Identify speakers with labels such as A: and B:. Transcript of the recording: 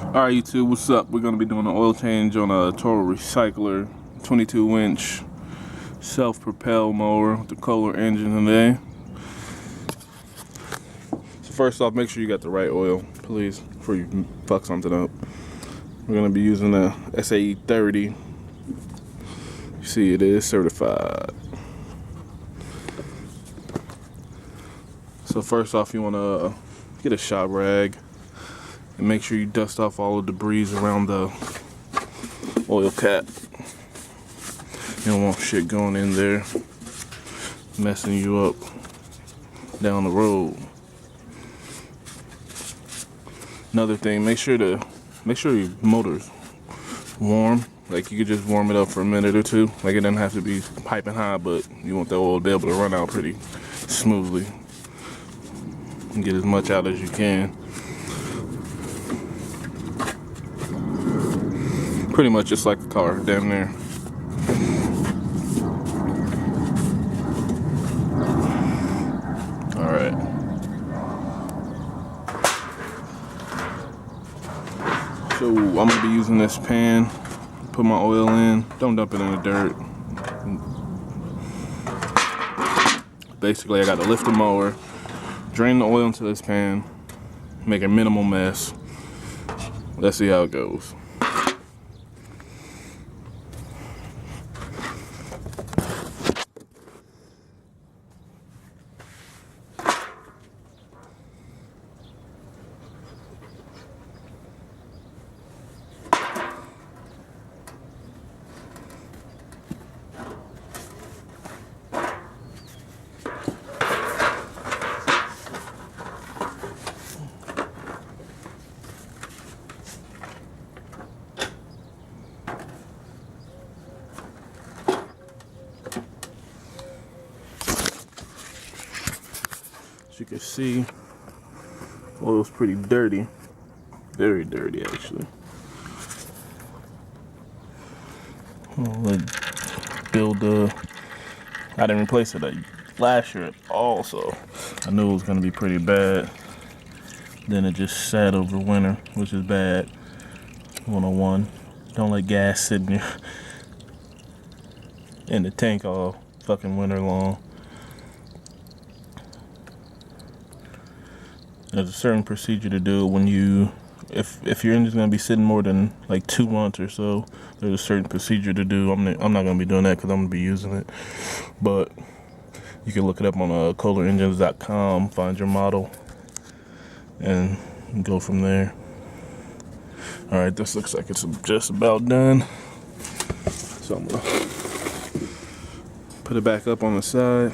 A: Alright YouTube, what's up? We're going to be doing an oil change on a Toro recycler 22-inch self-propelled mower with the Kohler engine today. So first off, make sure you got the right oil, please, before you fuck something up. We're going to be using a SAE 30. You see it is certified. So first off, you want to get a shop rag and make sure you dust off all the debris around the oil cap. You don't want shit going in there messing you up down the road. Another thing, make sure your motor's warm. Like, you could just warm it up for a minute or two. Like, it doesn't have to be piping hot, but you want the oil to be able to run out pretty smoothly and get as much out as you can. Pretty much just like a car, damn near. Alright. So I'm gonna be using this pan, put my oil in, don't dump it in the dirt. Basically, I gotta lift the mower, drain the oil into this pan, make a minimal mess. Let's see how it goes. As you can see, oil's pretty dirty. Very dirty, actually. I didn't replace it last year at all, so I knew it was gonna be pretty bad. Then it just sat over winter, which is bad. 101. Don't let gas sit in the tank all fucking winter long. There's a certain procedure to do when if your engine's gonna be sitting more than like 2 months or so. There's a certain procedure to do. I'm not gonna be doing that because I'm gonna be using it, but you can look it up on kohlerengines.com, find your model, and go from there. All right, this looks like it's just about done. So I'm gonna put it back up on the side.